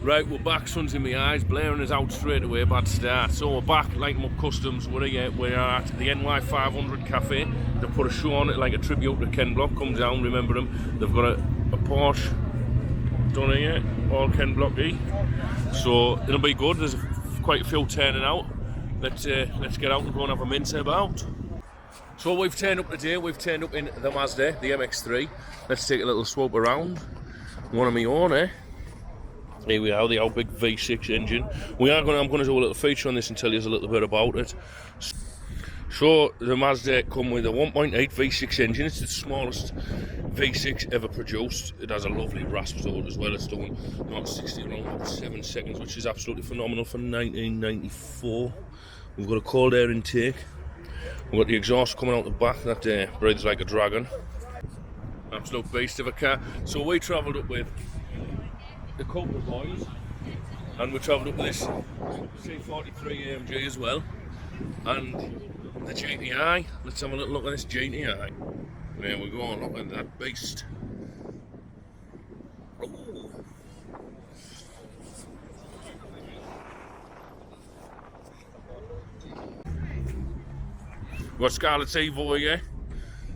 Right, we're back, sun's in my eyes, blaring us out straight away, bad start. So we're back, lighting up customs, we're at the NY500 Cafe. They've put a show on it like a tribute to Ken Block, come down, remember them. They've got a Porsche done here, all Ken Blocky. So it'll be good, there's quite a few turning out. Let's get out and go and have a mince about. So we've turned up today, we've turned up in the Mazda, the MX-3. Let's take a little swoop around. One of my own, eh? Here we are, the old big V6 engine. I'm going to do a little feature on this and tell you a little bit about it. So the Mazda come with a 1.8 V6 engine. It's the smallest V6 ever produced. It has a lovely rasp to it as well. It's doing 0-60 in around 7 seconds, which is absolutely phenomenal for 1994. We've got a cold air intake. We've got the exhaust coming out the back that breathes like a dragon. Absolute beast of a car. So we travelled up with the couple of boys, and we travelled up with this C43 AMG as well, and the GTI. Let's have a little look at this GTI. There we go, look at that beast. Ooh. We've got Scarlett's Evo here.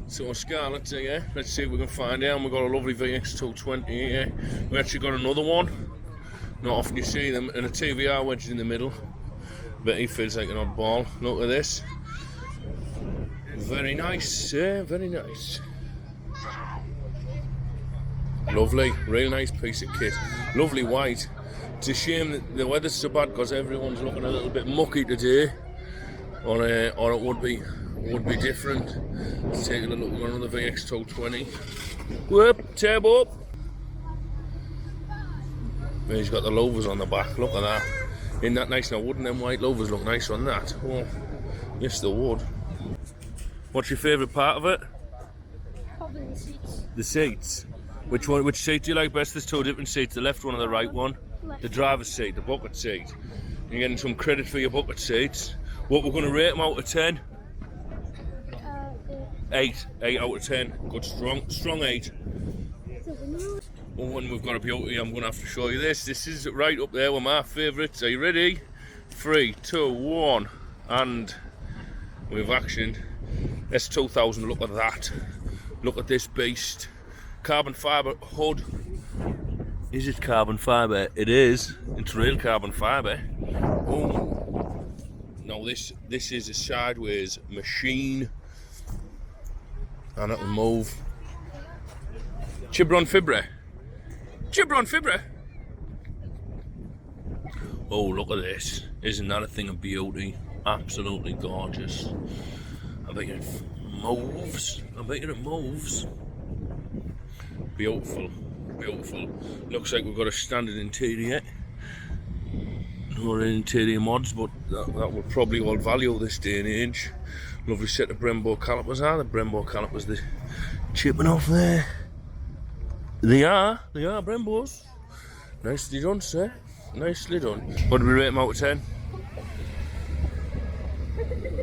So Scarlett's here, let's see if we can find out. We've got a lovely VX220 here. We actually got another one. Not often you see them, and a TVR wedged in the middle. But he feels like an oddball. Look at this. Very nice, very nice. Lovely, real nice piece of kit. Lovely white. It's a shame that the weather's so bad because everyone's looking a little bit mucky today. Or it would be different. Let's take a look at another VX220. Whoop, turbo up. He's got the louvers on the back, look at that. Isn't that nice? Now wouldn't them white louvers look nice on that? Oh, yes they would. What's your favourite part of it? Probably the seats. The seats. Which seat do you like best? There's two different seats, the left one and the right one. The driver's seat, the bucket seat. You're getting some credit for your bucket seats. What we're going to rate them out of 10? 8 out of 10. Good, strong 8. Oh, and we've got a beauty. I'm going to have to show you this. This is right up there with my favourites. Are you ready? 3, 2, 1, and we've actioned. S2000. Look at that. Look at this beast. Carbon fibre hood. Is it carbon fibre? It is. It's real carbon fibre. Oh. Now this is a sideways machine, and it'll move. Chibron Fibre. Oh, look at this! Isn't that a thing of beauty? Absolutely gorgeous. I bet it moves. Beautiful. Looks like we've got a standard interior. No interior mods, but that will probably hold value this day and age. Lovely set of Brembo calipers. The Brembo calipers, they're chipping off there. They are Brembos. Nicely done, sir. Nicely done. What do we rate them out of 10?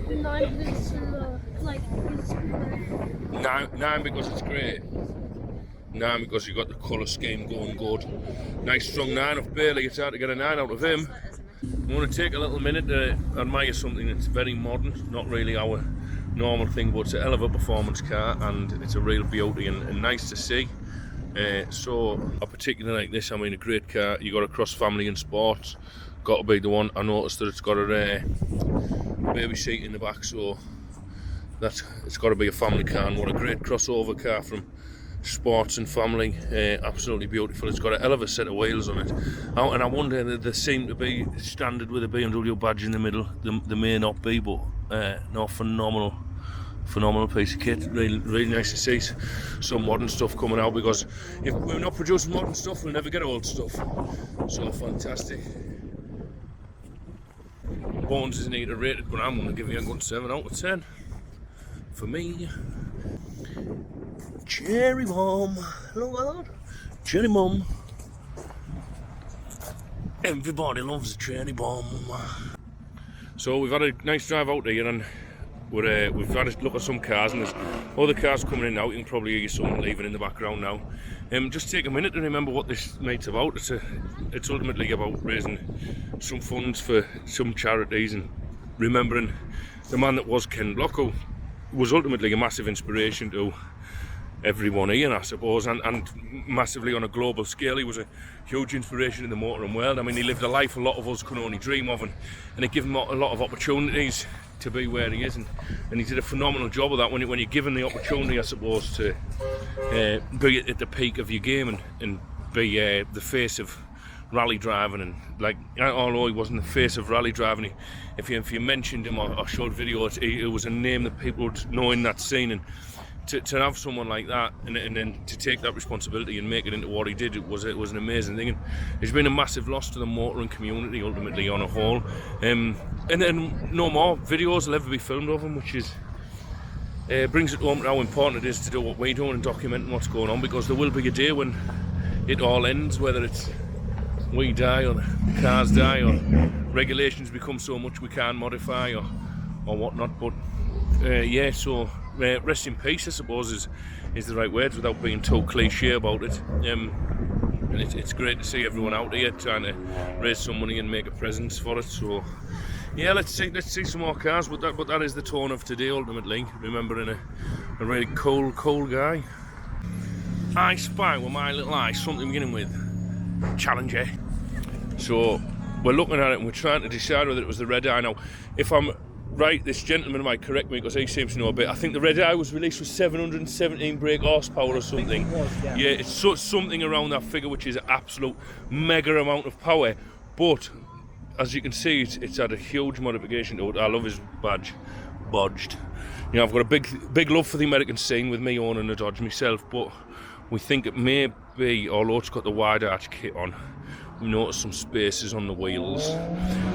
9 because it's 9 because it's great. 9 because you've got the colour scheme going good. Nice strong 9 off Bailey. It's hard to get a 9 out of him. I want to take a little minute to admire something that's very modern, not really our normal thing, but it's a hell of a performance car and it's a real beauty and nice to see. So a particular like this, I mean, a great car. You got across family and sports. Got to be the one. I noticed that it's got a baby seat in the back, so it's got to be a family car. And what a great crossover car from sports and family. Absolutely beautiful. It's got a hell of a set of wheels on it, and I wonder, they seem to be standard with a BMW badge in the middle. They may not be, but no, phenomenal piece of kit. Really nice to see some modern stuff coming out, because if we're not producing modern stuff, we'll never get old stuff. So fantastic. Bones isn't either rated, but I'm going to give you a good 7 out of 10 for me. Cherry bomb, look at that, cherry bomb. Everybody loves a cherry bomb. So we've had a nice drive out here, and we've had a look at some cars, and there's other cars coming in now. You can probably hear some leaving in the background now. Just take a minute to remember what this night's about. It's ultimately about raising some funds for some charities and remembering the man that was Ken Block, who was ultimately a massive inspiration to everyone here, I suppose, and massively on a global scale. He was a huge inspiration in the motoring world. I mean, he lived a life a lot of us can only dream of, and it gave him a lot of opportunities to be where he is, and he did a phenomenal job of that when you're given the opportunity, I suppose, to be at the peak of your game and be the face of rally driving. And like, although he wasn't the face of rally driving, if you mentioned him or showed videos, it was a name that people would know in that scene. And to have someone like that and then to take that responsibility and make it into what he did, it was an amazing thing. And it's been a massive loss to the motoring community ultimately on a whole. And then no more videos will ever be filmed of him, which is brings it home to how important it is to do what we're doing and documenting what's going on, because there will be a day when it all ends, whether it's we die or the cars die or regulations become so much we can't modify or whatnot. But yeah, so rest in peace, I suppose, is the right words without being too cliche about it. And it's great to see everyone out here trying to raise some money and make a presence for it. So yeah, let's see some more cars. But that is the tone of today ultimately, remembering a really cool guy. I spy with my little eye something beginning with Challenger. So we're looking at it and we're trying to decide whether it was the red eye. Now, if I'm right, this gentleman might correct me because he seems to know a bit. I think the red eye was released with 717 brake horsepower or something. Yeah, it's something around that figure, which is an absolute mega amount of power. But as you can see, it's had a huge modification to it. I love his badge, bodged. You know, I've got a big love for the American scene with me owning a Dodge myself, but we think it may be, although it's got the wide arch kit on, we notice some spaces on the wheels,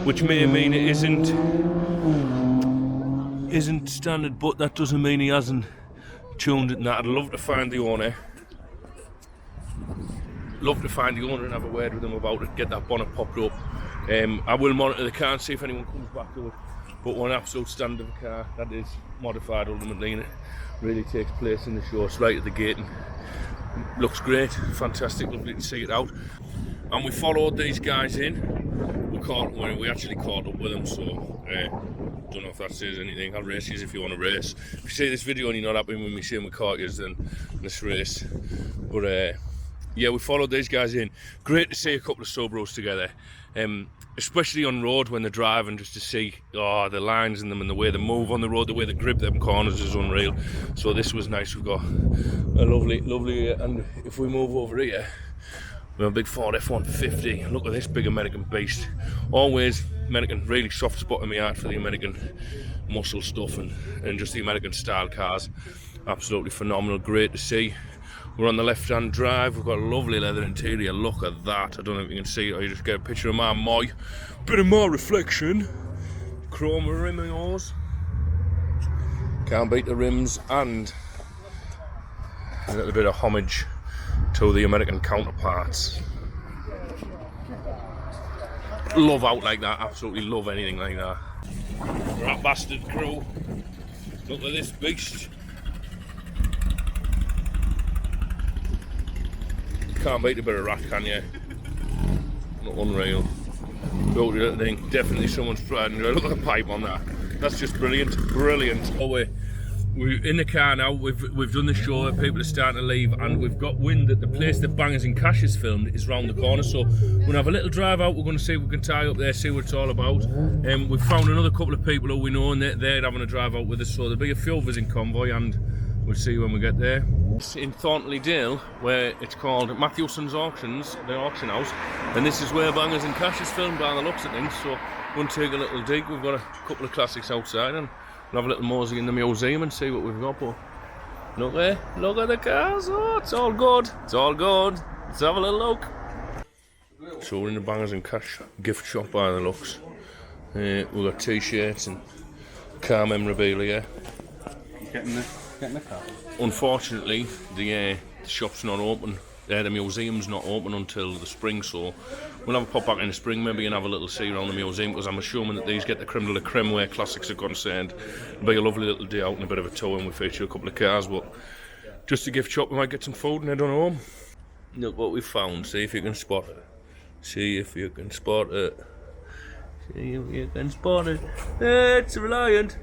which may mean it isn't standard, but that doesn't mean he hasn't tuned it. And that I'd love to find the owner. And have a word with him about it, get that bonnet popped up. I will monitor the car and see if anyone comes back to it. But one absolute standard of a car that is modified ultimately, and it really takes place in the show. It's right at the gate and looks great, fantastic, lovely to see it out. And we followed these guys in. We actually caught up with them, so don't know if that says anything. I'll race you if you want to race. If you see this video and you're not happy with me saying we caught you, then let's race. But yeah, we followed these guys in. Great to see a couple of Subarus together, especially on road when they're driving, just to see the lines in them and the way they move on the road, the way they grip them corners is unreal. So this was nice. We've got a lovely, and if we move over here, we have a big Ford F-150. Look at this big American beast. Always American, really soft spot in my heart for the American muscle stuff and just the American style cars. Absolutely phenomenal, great to see. We're on the left-hand drive. We've got a lovely leather interior. Look at that. I don't know if you can see it or you just get a picture of my bit of my reflection. Chrome rim yours. Can't beat the rims, and a little bit of homage to the American counterparts. Love out like that, absolutely love anything like that. Rat bastard crew. Look at this beast. Can't beat a bit of rat, can you? Not unreal. Beauty little thing. Definitely someone's pride and joy. Look at the pipe on that. That's just brilliant. Brilliant. Oh, we're in the car now. We've done the show. People are starting to leave, and we've got wind that the place that Bangers and Cash is filmed is round the corner. So we're gonna have a little drive out. We're gonna see if we can tie up there, see what it's all about. We've found another couple of people who we know, and they're having a drive out with us. So there'll be a few of us in convoy, and we'll see when we get there. It's in Thornton Le Dale, where it's called Matthewson's Auctions, the auction house, and this is where Bangers and Cash is filmed by the looks of things. So we're gonna take a little dig. We've got a couple of classics outside, and we'll have a little mosey in the museum and see what we've got. But look there, look at the cars. Oh, it's all good. It's all good. Let's have a little look. So we're in the Bangers and Cash gift shop by the looks. We've got t-shirts and car memorabilia. Getting the car. Unfortunately, the shop's not open. The museum's not open until the spring, so we'll have a pop back in the spring maybe and have a little see around the museum, because I'm assuming that these get the creme de la creme where classics are concerned. It'll be a lovely little day out and a bit of a tour, and we feature a couple of cars. But just a gift shop, we might get some food and head on home. Look what we found. See if you can spot it. See if you can spot it. See if you can spot it. It's Reliant.